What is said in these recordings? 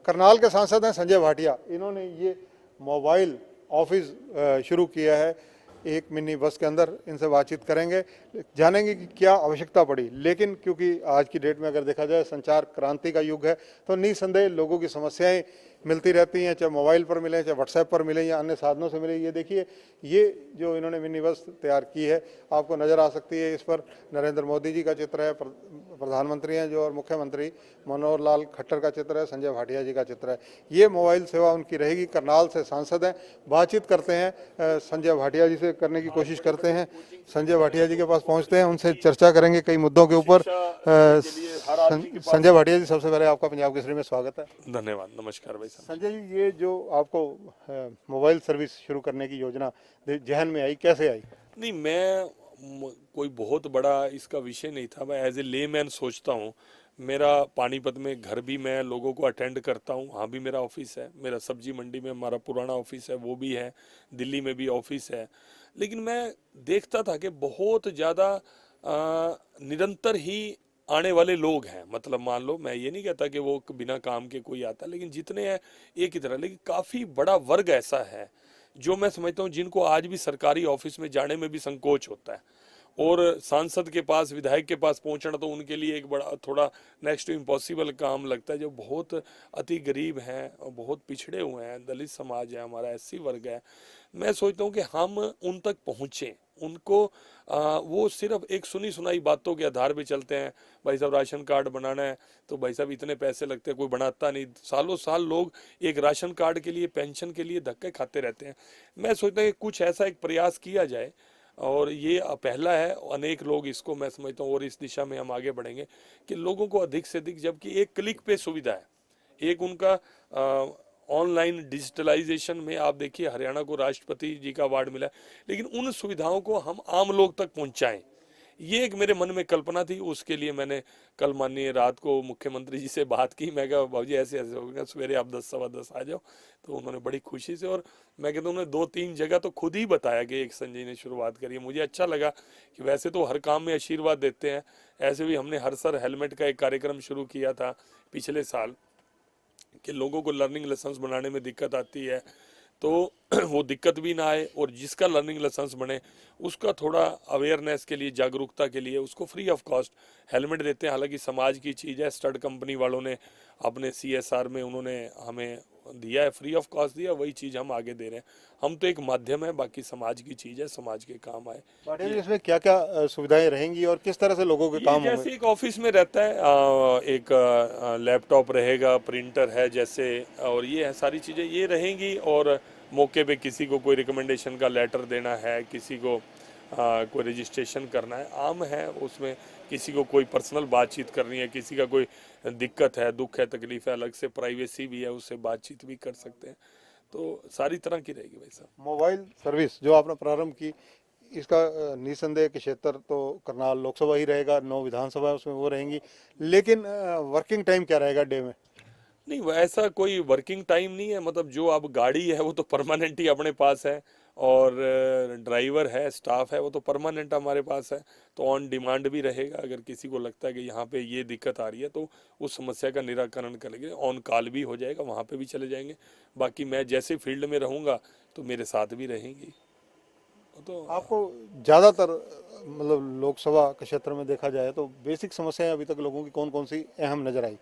करनाल के सांसद हैं संजय भाटिया, इन्होंने ये मोबाइल ऑफिस शुरू किया है। एक मिनी बस के अंदर इनसे बातचीत करेंगे, जानेंगे कि क्या आवश्यकता पड़ी। लेकिन क्योंकि आज की डेट में अगर देखा जाए संचार क्रांति का युग है, तो निसंदेह लोगों की समस्याएं मिलती रहती हैं, चाहे मोबाइल पर मिले, चाहे व्हाट्सएप पर मिले या अन्य साधनों से मिले। ये देखिए, ये जो इन्होंने मिनी बस तैयार की है, आपको नज़र आ सकती है। इस पर नरेंद्र मोदी जी का चित्र है, प्रधानमंत्री हैं जो, और मुख्यमंत्री मनोहर लाल खट्टर का चित्र है, संजय भाटिया जी का चित्र है। ये मोबाइल सेवा उनकी रहेगी। करनाल से सांसद हैं, बातचीत करते हैं संजय भाटिया जी से, करने की कोशिश करते हैं। संजय भाटिया जी के पास पहुंचते हैं, उनसे चर्चा करेंगे कई मुद्दों के ऊपर। संजय भाटिया जी, सबसे पहले आपका पंजाब केसरी में स्वागत है। धन्यवाद, नमस्कार भाई साहब। संजय जी, ये जो आपको मोबाइल सर्विस शुरू करने की योजना जहन में आई, कैसे आई? नहीं, मैं कोई बहुत बड़ा इसका विषय नहीं था। मैं एज ए लेमैन सोचता हूँ। मेरा पानीपत में घर भी, मैं लोगों को अटेंड करता हूँ, वहाँ भी मेरा ऑफिस है। मेरा सब्जी मंडी में हमारा पुराना ऑफिस है, वो भी है। दिल्ली में भी ऑफिस है। लेकिन मैं देखता था कि बहुत ज़्यादा निरंतर ही आने वाले लोग हैं। मतलब मान लो, मैं ये नहीं कहता कि वो बिना काम के कोई आता, लेकिन जितने हैं एक ही तरह। लेकिन काफ़ी बड़ा वर्ग ऐसा है जो मैं समझता हूँ जिनको आज भी सरकारी ऑफिस में जाने में भी संकोच होता है, और सांसद के पास, विधायक के पास पहुंचना तो उनके लिए एक बड़ा, थोड़ा नेक्स्ट टू इम्पॉसिबल काम लगता है। जो बहुत अति गरीब हैं और बहुत पिछड़े हुए हैं, दलित समाज है हमारा, एससी वर्ग है। मैं सोचता हूँ कि हम उन तक पहुँचें, उनको वो सिर्फ एक सुनी सुनाई बातों के आधार पे चलते हैं। भाई साहब राशन कार्ड बनाना है तो भाई साहब इतने पैसे लगते हैं, कोई बनाता नहीं। सालों साल लोग एक राशन कार्ड के लिए, पेंशन के लिए धक्के खाते रहते हैं। मैं सोचता हूँ कि कुछ ऐसा एक प्रयास किया जाए, और ये पहला है। अनेक लोग इसको, मैं समझता हूँ, और इस दिशा में हम आगे बढ़ेंगे कि लोगों को अधिक से अधिक, जबकि एक क्लिक पे सुविधा है, एक उनका ऑनलाइन डिजिटलाइजेशन में आप देखिए हरियाणा को राष्ट्रपति जी का अवार्ड मिला है, लेकिन उन सुविधाओं को हम आम लोग तक पहुंचाएं, ये एक मेरे मन में कल्पना थी। उसके लिए मैंने कल माननीय रात को मुख्यमंत्री जी से बात की। मैं कहा बाबूजी ऐसे ऐसे हो गया, सवेरे आप 10 सवा 10 आ जाओ। तो उन्होंने बड़ी खुशी से, और मैं कहता हूँ उन्होंने 2-3 जगह तो खुद ही बताया कि एक संजय ने शुरुआत करी है। मुझे अच्छा लगा कि वैसे तो हर काम में आशीर्वाद देते हैं, ऐसे भी हमने हर सर हेलमेट का एक कार्यक्रम शुरू किया था पिछले साल, कि लोगों को लर्निंग लाइसेंस बनाने में दिक्कत आती है तो वो दिक्कत भी ना आए, और जिसका लर्निंग लाइसेंस बने उसका थोड़ा अवेयरनेस के लिए, जागरूकता के लिए उसको फ्री ऑफ कॉस्ट हेलमेट देते हैं। हालांकि समाज की चीज़ है, स्टड कंपनी वालों ने अपने CSR में उन्होंने हमें दिया है, फ्री ऑफ कॉस्ट दिया, वही चीज़ हम आगे दे रहे हैं। हम तो एक माध्यम है, बाकी समाज की चीज़ है, समाज के काम आए। भाटिया जी, इसमें क्या क्या सुविधाएं रहेंगी और किस तरह से लोगों के काम होंगे? जैसे एक ऑफिस में रहता है, एक लैपटॉप रहेगा, प्रिंटर है जैसे, और ये है सारी चीज़ें ये रहेंगी। और मौके पे किसी को कोई रिकमेंडेशन का लेटर देना है, किसी को कोई रजिस्ट्रेशन करना है, आम है उसमें। किसी को कोई पर्सनल बातचीत करनी है, किसी का कोई दिक्कत है, दुख है, तकलीफ है, अलग से प्राइवेसी भी है, उससे बातचीत भी कर सकते हैं। तो सारी तरह की रहेगी भाई साहब। मोबाइल सर्विस जो आपने प्रारंभ की, इसका निसंदेह के क्षेत्र तो करनाल लोकसभा ही रहेगा, 9 विधानसभा उसमें वो रहेंगी। लेकिन वर्किंग टाइम क्या रहेगा डे में? नहीं, ऐसा कोई वर्किंग टाइम नहीं है। मतलब जो अब गाड़ी है वो तो परमानेंट ही अपने पास है, और ड्राइवर है, स्टाफ है, वो तो परमानेंट हमारे पास है। तो ऑन डिमांड भी रहेगा। अगर किसी को लगता है कि यहाँ पे ये दिक्कत आ रही है तो उस समस्या का निराकरण करेंगे। ऑन कॉल भी हो जाएगा, वहाँ पे भी चले जाएंगे। बाकी मैं जैसे फील्ड में रहूँगा तो मेरे साथ भी रहेंगी। तो आपको ज़्यादातर मतलब लोकसभा के क्षेत्र में देखा जाए तो बेसिक समस्याएं अभी तक लोगों की कौन कौन सी अहम नजर आई?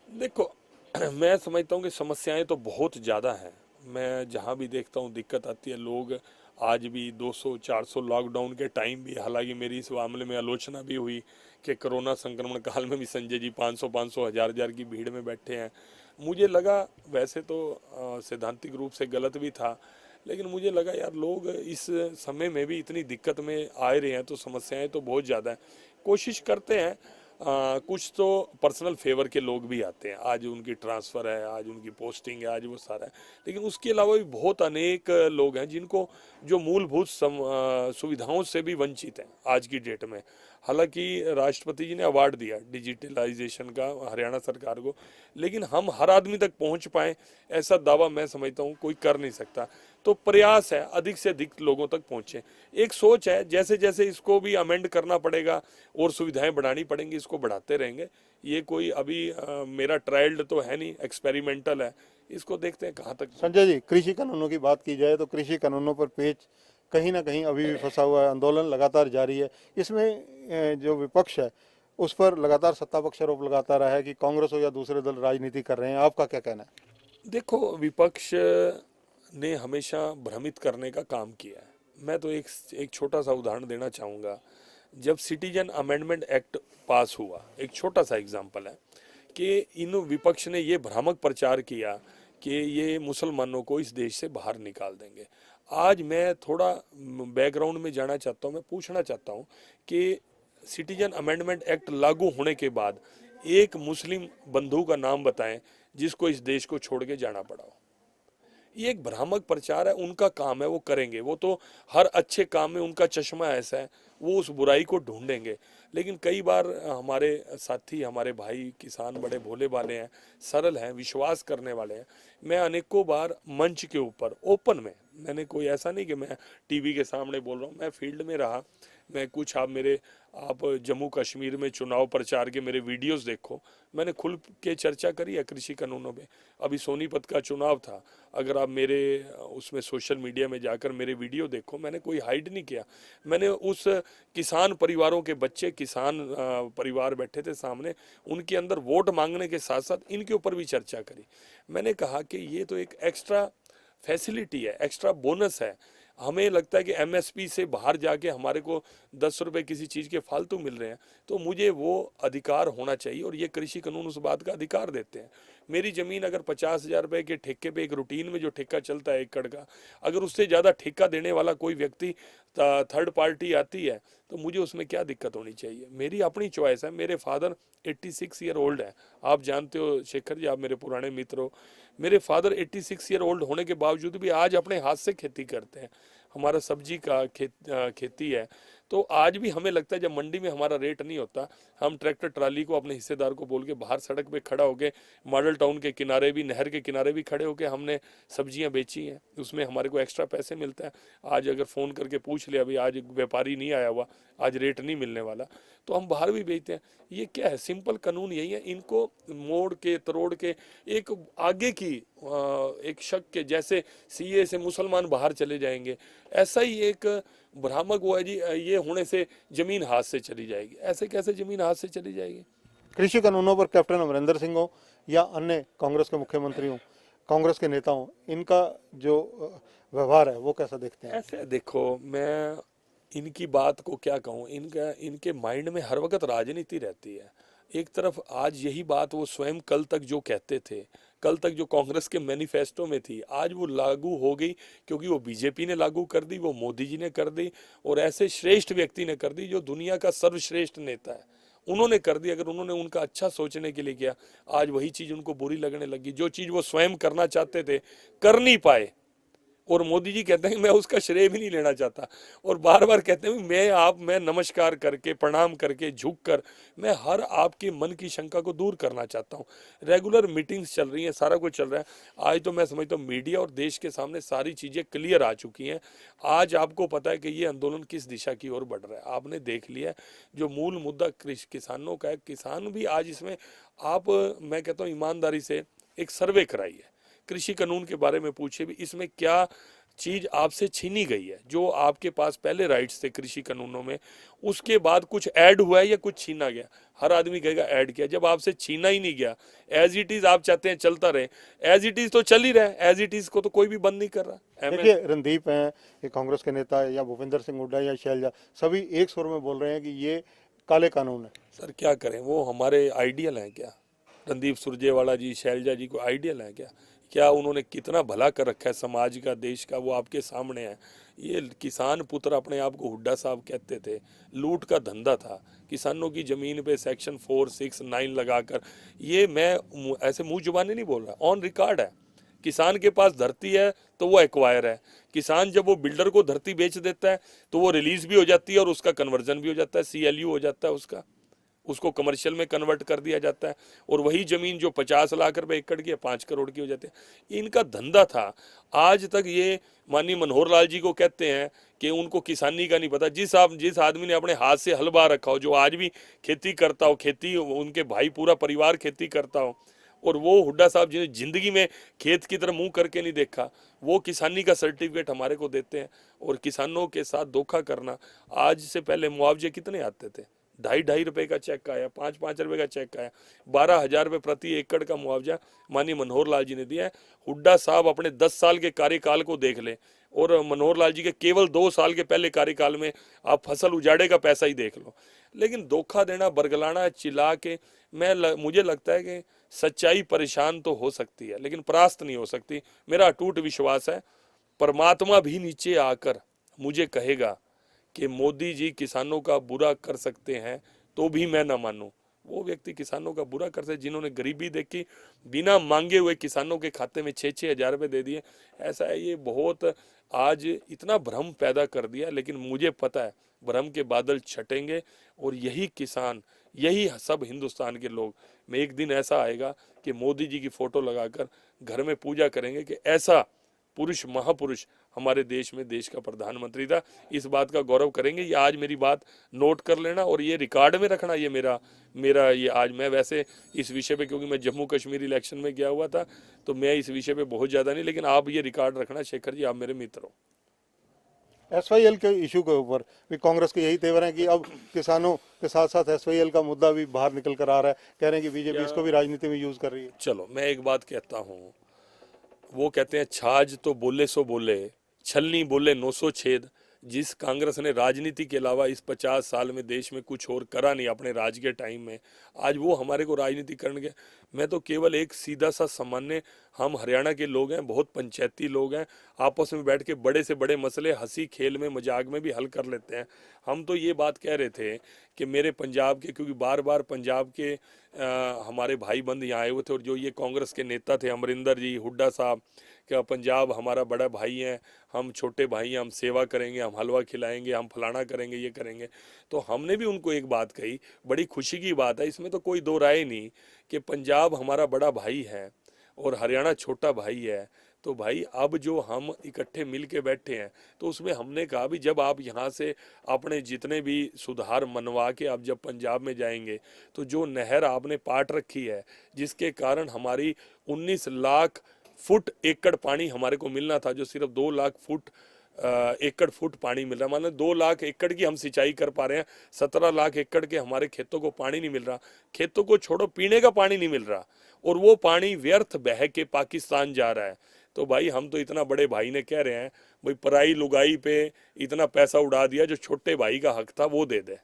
देखो, मैं समझता हूँ कि समस्याएं तो बहुत ज़्यादा हैं। मैं जहाँ भी देखता हूँ दिक्कत आती है। लोग आज भी 200-400 लॉकडाउन के टाइम भी, हालांकि मेरी इस मामले में आलोचना भी हुई कि कोरोना संक्रमण काल में भी संजय जी 500-500, हज़ार की भीड़ में बैठे हैं। मुझे लगा, वैसे तो सैद्धांतिक रूप से गलत भी था, लेकिन मुझे लगा यार लोग इस समय में भी इतनी दिक्कत में आ रहे हैं तो समस्याएं तो बहुत ज़्यादा हैं। कोशिश करते हैं। कुछ तो पर्सनल फेवर के लोग भी आते हैं, आज उनकी ट्रांसफ़र है, आज उनकी पोस्टिंग है, आज वो सारा है। लेकिन उसके अलावा भी बहुत अनेक लोग हैं जिनको जो मूलभूत सुविधाओं से भी वंचित हैं आज की डेट में। हालांकि राष्ट्रपति जी ने अवार्ड दिया डिजिटलाइजेशन का हरियाणा सरकार को, लेकिन हम हर आदमी तक पहुंच पाए ऐसा दावा मैं समझता हूं कोई कर नहीं सकता। तो प्रयास है अधिक से अधिक लोगों तक पहुंचे। एक सोच है, जैसे जैसे इसको भी अमेंड करना पड़ेगा और सुविधाएं बढ़ानी पड़ेंगी, इसको बढ़ाते रहेंगे। ये कोई अभी मेरा ट्रायल्ड तो है नहीं, एक्सपेरिमेंटल है, इसको देखते हैं कहाँ तक। संजय जी, कृषि कानूनों की बात की जाए तो कृषि कानूनों पर पेच कहीं ना कहीं अभी भी फंसा हुआ है, आंदोलन लगातार जारी है। इसमें जो विपक्ष है उस पर लगातार सत्ता पक्ष आरोप लगाता रहा है कि कांग्रेस हो या दूसरे दल राजनीति कर रहे हैं। आपका क्या कहना है? देखो, विपक्ष ने हमेशा भ्रमित करने का काम किया है। मैं तो एक छोटा सा उदाहरण देना चाहूँगा। जब सिटीजन अमेंडमेंट एक्ट पास हुआ, एक छोटा सा एग्जांपल है कि इन विपक्ष ने ये भ्रामक प्रचार किया कि ये मुसलमानों को इस देश से बाहर निकाल देंगे। आज मैं थोड़ा बैकग्राउंड में जाना चाहता हूँ, मैं पूछना चाहता हूँ कि सिटीजन अमेंडमेंट एक्ट लागू होने के बाद एक मुस्लिम बंधु का नाम बताएं जिसको इस देश को छोड़ के जाना पड़ा हो। ये एक भ्रामक प्रचार है, उनका काम है, वो करेंगे। वो तो हर अच्छे काम में उनका चश्मा ऐसा है, वो उस बुराई को ढूंढेंगे। लेकिन कई बार हमारे साथी, हमारे भाई किसान बड़े भोले भाले हैं, सरल हैं, विश्वास करने वाले हैं। मैं अनेकों बार मंच के ऊपर ओपन में, मैंने कोई ऐसा नहीं कि मैं टीवी के सामने बोल रहा हूँ, मैं फील्ड में रहा। मैं कुछ आप जम्मू कश्मीर में चुनाव प्रचार के मेरे वीडियोस देखो, मैंने खुल के चर्चा करी है कृषि कानूनों पे। अभी सोनीपत का चुनाव था, अगर आप मेरे उसमें सोशल मीडिया में जाकर मेरे वीडियो देखो, मैंने कोई हाइड नहीं किया। मैंने उस किसान परिवारों के बच्चे, किसान परिवार बैठे थे सामने, उनके अंदर वोट मांगने के साथ साथ इनके ऊपर भी चर्चा करी। मैंने कहा कि ये तो एक एक्स्ट्रा फैसिलिटी है, एक्स्ट्रा बोनस है। हमें लगता है कि एमएसपी से बाहर जाके हमारे को 10 रुपए किसी चीज़ के फालतू मिल रहे हैं, तो मुझे वो अधिकार होना चाहिए, और ये कृषि कानून उस बात का अधिकार देते हैं। मेरी ज़मीन अगर 50,000 रुपए के ठेके पे, एक रूटीन में जो ठेका चलता है एकड़ का, अगर उससे ज़्यादा ठेका देने वाला कोई व्यक्ति थर्ड पार्टी आती है, तो मुझे उसमें क्या दिक्कत होनी चाहिए? मेरी अपनी चॉइस है। मेरे फादर 86 ईयर ओल्ड है, आप जानते हो शेखर जी, आप मेरे पुराने मित्र हो। मेरे फादर 86 ईयर ओल्ड होने के बावजूद भी आज अपने हाथ से खेती करते हैं। हमारा सब्जी का खेती है। तो आज भी हमें लगता है जब मंडी में हमारा रेट नहीं होता, हम ट्रैक्टर ट्राली को अपने हिस्सेदार को बोल के बाहर सड़क पे खड़ा होके, मॉडल टाउन के किनारे भी, नहर के किनारे भी खड़े होके हमने सब्जियां बेची हैं, उसमें हमारे को एक्स्ट्रा पैसे मिलते हैं। आज अगर फ़ोन करके पूछ लिया, अभी आज व्यापारी नहीं आया हुआ, आज रेट नहीं मिलने वाला, तो हम बाहर भी बेचते हैं। ये क्या है? सिंपल कानून यही है। इनको मोड़ के तरोड़ के एक आगे की एक शक के जैसे सीए से मुसलमान बाहर चले जाएंगे, ऐसा ही एक भ्रामक वो है जी, ये होने से जमीन हाथ से चली जाएगी। ऐसे कैसे जमीन हाथ से चली जाएगी? कृषि कानूनों पर कैप्टन अमरिंदर सिंह हो या अन्य कांग्रेस के मुख्यमंत्री हो, कांग्रेस के नेता हो, इनका जो व्यवहार है वो कैसा देखते हैं? ऐसे देखो, मैं इनकी बात को क्या कहूँ, इनके माइंड में हर वक्त राजनीति रहती है। एक तरफ आज यही बात वो स्वयं कल तक जो कहते थे, कल तक जो कांग्रेस के मैनिफेस्टो में थी, आज वो लागू हो गई, क्योंकि वो बीजेपी ने लागू कर दी, वो मोदी जी ने कर दी, और ऐसे श्रेष्ठ व्यक्ति ने कर दी जो दुनिया का सर्वश्रेष्ठ नेता है, उन्होंने कर दी। अगर उन्होंने उनका अच्छा सोचने के लिए किया, आज वही चीज उनको बुरी लगने लगी। जो चीज वो स्वयं करना चाहते थे, कर नहीं पाए, और मोदी जी कहते हैं कि मैं उसका श्रेय भी नहीं लेना चाहता, और बार बार कहते हैं मैं नमस्कार करके, प्रणाम करके, झुक कर मैं हर आपके मन की शंका को दूर करना चाहता हूँ। रेगुलर मीटिंग्स चल रही हैं, सारा कुछ चल रहा है। आज तो मैं समझता हूँ मीडिया और देश के सामने सारी चीज़ें क्लियर आ चुकी हैं। आज आपको पता है कि ये आंदोलन किस दिशा की ओर बढ़ रहा है। आपने देख लिया जो मूल मुद्दा किसानों का है, किसान भी आज इसमें, मैं कहता हूँ ईमानदारी से एक सर्वे कराई है, कृषि कानून के बारे में पूछे भी, इसमें क्या चीज आपसे छीनी गई है, जो आपके पास पहले राइट्स थे कृषि कानूनों में, उसके बाद कुछ ऐड हुआ है या कुछ छीना गया? हर आदमी कहेगा ऐड किया। जब आपसे छीना ही नहीं गया, एज इट इज आप चाहते हैं चलता रहे, एज इट इज तो चल ही रहा है, एज इट इज को तो कोई भी बंद नहीं कर रहा। देखिए, रणदीप हैं, ये कांग्रेस के नेता या भूपेंद्र सिंह हुड्डा या शैलजा, सभी एक सुर में बोल रहे हैं कि ये काले कानून है। सर क्या करें, वो हमारे आइडियल हैं क्या? रणदीप सुरजेवाला जी, शैलजा जी को आइडियल है क्या? क्या उन्होंने कितना भला कर रखा है समाज का, देश का, वो आपके सामने है। ये किसान पुत्र अपने आप को हुड्डा साहब कहते थे, लूट का धंधा था, किसानों की ज़मीन पे सेक्शन 4, 6, 9 लगाकर। ये मैं ऐसे मुंह जुबानी नहीं बोल रहा, ऑन रिकॉर्ड है। किसान के पास धरती है तो वो एक्वायर है। किसान जब वो बिल्डर को धरती बेच देता है तो वो रिलीज भी हो जाती है और उसका कन्वर्जन भी हो जाता है, CLU हो जाता है उसको कमर्शियल में कन्वर्ट कर दिया जाता है और वही जमीन जो 50 लाख रुपए एकड़ की है 5 करोड़ की हो जाती है। इनका धंधा था। आज तक ये माननीय मनोहर लाल जी को कहते हैं कि उनको किसानी का नहीं पता। जिस आदमी ने अपने हाथ से हल बा रखा हो, जो आज भी खेती करता हो, खेती उनके भाई पूरा परिवार खेती करता हो, और वो हुड्डा साहब जिन्हें जिंदगी में खेत की तरफ मुंह करके नहीं देखा, वो किसानी का सर्टिफिकेट हमारे को देते हैं। और किसानों के साथ धोखा करना। आज से पहले मुआवजे कितने आते थे? 2.5 रुपए का चेक आया, 5 रुपए का चेक आया, 12,000 रुपए प्रति एकड़ का मुआवजा माननीय मनोहर लाल जी ने दिया है। हुड्डा साहब अपने 10 साल के कार्यकाल को देख ले और मनोहर लाल जी के केवल 2 साल के पहले कार्यकाल में आप फसल उजाड़े का पैसा ही देख लो। लेकिन धोखा देना, बरगलाना, चिल्ला के मुझे लगता है कि सच्चाई परेशान तो हो सकती है लेकिन परास्त नहीं हो सकती। मेरा अटूट विश्वास है परमात्मा भी नीचे आकर मुझे कहेगा कि मोदी जी किसानों का बुरा कर सकते हैं तो भी मैं ना मानूं। वो व्यक्ति किसानों का बुरा कर सकते जिन्होंने गरीबी देखी, बिना मांगे हुए किसानों के खाते में 6-6 हजार रुपए दे दिए। ऐसा है, ये बहुत आज इतना भ्रम पैदा कर दिया। लेकिन मुझे पता है भ्रम के बादल छटेंगे और यही किसान, यही सब हिंदुस्तान के लोग में एक दिन ऐसा आएगा कि मोदी जी की फोटो लगाकर घर में पूजा करेंगे कि ऐसा पुरुष, महापुरुष हमारे देश में देश का प्रधानमंत्री था। इस बात का गौरव करेंगे। ये आज मेरी बात नोट कर लेना और ये रिकॉर्ड में रखना। ये मेरा ये आज मैं वैसे इस विषय पे, क्योंकि मैं जम्मू कश्मीर इलेक्शन में गया हुआ था तो मैं इस विषय पे बहुत ज़्यादा नहीं, लेकिन आप ये रिकॉर्ड रखना शेखर जी, आप मेरे मित्र हो। SYL के इशू के ऊपर भी कांग्रेस के यही तेवर है कि अब किसानों के साथ साथ SYL का मुद्दा भी बाहर निकल कर आ रहा है। कह रहे हैं कि बीजेपी इसको भी राजनीति में यूज कर रही है। चलो मैं एक बात कहता हूँ, वो कहते हैं छाछ तो बोले सो बोले, छलनी बोले 900 छेद। जिस कांग्रेस ने राजनीति के अलावा इस 50 साल में देश में कुछ और करा नहीं अपने राज के टाइम में, आज वो हमारे को राजनीति करने के। मैं तो केवल एक सीधा सा सामान्य, हम हरियाणा के लोग हैं, बहुत पंचायती लोग हैं, आपस में बैठ के बड़े से बड़े मसले हंसी खेल में मजाक में भी हल कर लेते हैं। हम तो ये बात कह रहे थे कि मेरे पंजाब के, क्योंकि बार बार पंजाब के हमारे भाई बंद यहाँ आए हुए थे और जो ये कांग्रेस के नेता थे अमरिंदर जी, हुड्डा साहब, क्या पंजाब हमारा बड़ा भाई है, हम छोटे भाई हैं, हम सेवा करेंगे, हम हलवा खिलाएंगे, हम फलाना करेंगे, ये करेंगे। तो हमने भी उनको एक बात कही, बड़ी खुशी की बात है, इसमें तो कोई दो राय नहीं कि पंजाब हमारा बड़ा भाई है और हरियाणा छोटा भाई है। तो भाई अब जो हम इकट्ठे मिल के बैठे हैं तो उसमें हमने कहा भी जब आप यहाँ से अपने जितने भी सुधार मनवा के आप जब पंजाब में जाएंगे तो जो नहर आपने पाट रखी है जिसके कारण हमारी 19 लाख फुट एकड़ पानी हमारे को मिलना था, जो सिर्फ 2 लाख फुट एकड़ फुट पानी मिल रहा है। मतलब 2 लाख एकड़ की हम सिंचाई कर पा रहे हैं, 17 लाख एकड़ के हमारे खेतों को पानी नहीं मिल रहा। खेतों को छोड़ो, पीने का पानी नहीं मिल रहा और वो पानी व्यर्थ बह के पाकिस्तान जा रहा है। तो भाई हम तो इतना बड़े भाई ने कह रहे हैं भाई पराई लुगाई पे इतना पैसा उड़ा दिया, जो छोटे भाई का हक था वो दे दे।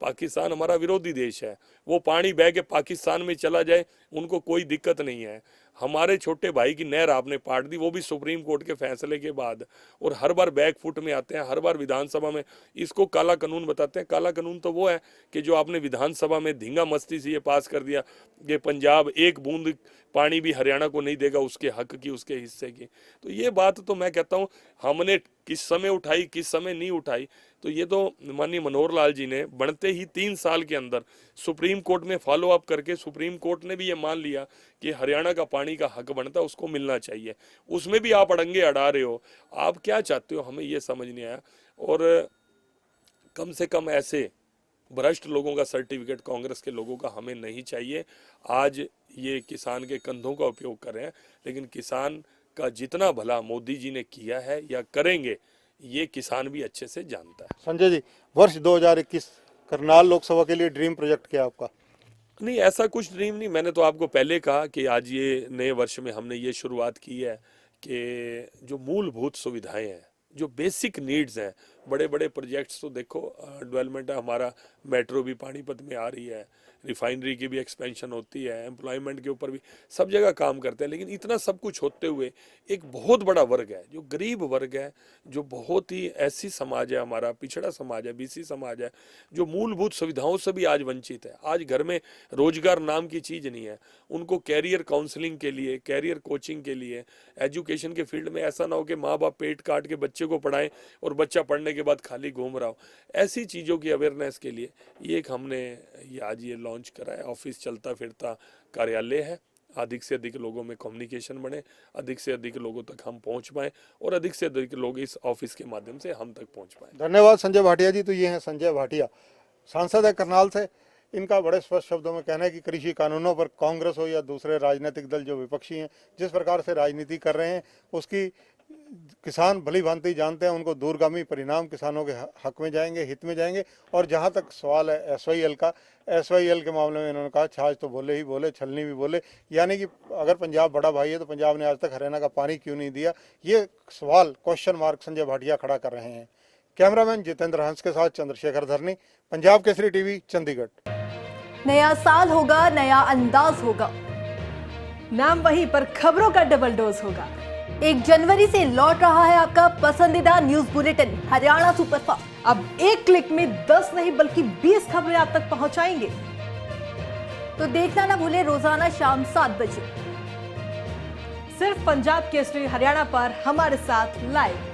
पाकिस्तान हमारा विरोधी देश है, वो पानी बह के पाकिस्तान में चला जाए उनको कोई दिक्कत नहीं है। हमारे छोटे भाई की नहर आपने पाट दी, वो भी सुप्रीम कोर्ट के फैसले के बाद, और हर बार बैक फुट में आते हैं, हर बार विधानसभा में इसको काला कानून बताते हैं। काला कानून तो वो है कि जो आपने विधानसभा में धींगा मस्ती से ये पास कर दिया कि पंजाब एक बूंद पानी भी हरियाणा को नहीं देगा उसके हक की, उसके हिस्से की। तो ये बात तो मैं कहता हूँ हमने किस समय उठाई, किस समय नहीं उठाई, तो ये तो माननीय मनोहर लाल जी ने बनते ही 3 साल के अंदर सुप्रीम कोर्ट में फॉलो अप करके सुप्रीम कोर्ट ने भी ये मान लिया कि हरियाणा का पानी का हक बनता है, उसको मिलना चाहिए। उसमें भी आप अड़ंगे अड़ा रहे हो, आप क्या चाहते हो हमें ये समझ नहीं आया। और कम से कम ऐसे भ्रष्ट लोगों का सर्टिफिकेट कांग्रेस के लोगों का हमें नहीं चाहिए। आज ये किसान के कंधों का उपयोग कर रहे हैं, लेकिन किसान का जितना भला मोदी जी ने किया है या करेंगे ये किसान भी अच्छे से जानता है। संजय जी, वर्ष 2021 करनाल लोकसभा के लिए ड्रीम प्रोजेक्ट क्या आपका? नहीं, ऐसा कुछ ड्रीम नहीं। मैंने तो आपको पहले कहा कि आज ये नए वर्ष में हमने ये शुरुआत की है कि जो मूलभूत सुविधाएं हैं, जो बेसिक नीड्स हैं, बड़े बड़े प्रोजेक्ट्स तो देखो डेवलपमेंट है हमारा, मेट्रो भी पानीपत में आ रही है, रिफाइनरी की भी एक्सपेंशन होती है, एम्प्लॉयमेंट के ऊपर भी, सब जगह काम करते हैं। लेकिन इतना सब कुछ होते हुए एक बहुत बड़ा वर्ग है जो गरीब वर्ग है, जो बहुत ही ऐसी समाज है, हमारा पिछड़ा समाज है, बीसी समाज है, जो मूलभूत सुविधाओं से भी आज वंचित है। आज घर में रोजगार नाम की चीज नहीं है। उनको कैरियर काउंसलिंग के लिए, कैरियर कोचिंग के लिए, एजुकेशन के फील्ड में ऐसा ना हो कि माँ बाप पेट काट के बच्चे को पढ़ाएं और बच्चा पढ़ने के बाद खाली घूम रहा हो। ऐसी चीज़ों की अवेयरनेस के लिए ये एक हमने आज ये लॉन्च करा है। ऑफिस चलता फिरता कार्यालय है। अधिक से अधिक लोगों में कम्युनिकेशन बढ़े, अधिक से अधिक लोगों तक हम पहुंच पाए और अधिक से अधिक लोग इस ऑफिस के माध्यम से हम तक पहुंच पाए। धन्यवाद संजय भाटिया जी। तो ये हैं संजय भाटिया, सांसद है करनाल से। इनका बड़े स्पष्ट शब्दों में कहना है कि कृषि कानूनों पर कांग्रेस हो या दूसरे राजनीतिक दल जो विपक्षी हैं, जिस प्रकार से राजनीति कर रहे हैं उसकी किसान भली भांति जानते हैं। उनको दूरगामी परिणाम किसानों के हक में जाएंगे, हित में जाएंगे। और जहां तक सवाल है SYL का, SYL के मामले में इन्होंने कहा छाछ तो बोले ही बोले, छलनी भी बोले। यानी कि अगर पंजाब बड़ा भाई है तो पंजाब ने आज तक हरियाणा का पानी क्यों नहीं दिया, ये सवाल क्वेश्चन मार्क संजय भाटिया खड़ा कर रहे हैं। कैमरामैन जितेंद्र हंस के साथ चंद्रशेखर धरनी, पंजाब केसरी टीवी, चंडीगढ़। नया साल होगा, नया अंदाज होगा, नाम वही पर खबरों का डबल डोज होगा। 1 जनवरी से लौट रहा है आपका पसंदीदा न्यूज बुलेटिन हरियाणा सुपरफास्ट। अब एक क्लिक में 10 नहीं बल्कि 20 खबरें आप तक पहुंचाएंगे। तो देखना ना भूले रोजाना शाम 7 बजे सिर्फ पंजाब केसरी हरियाणा पर हमारे साथ लाइव।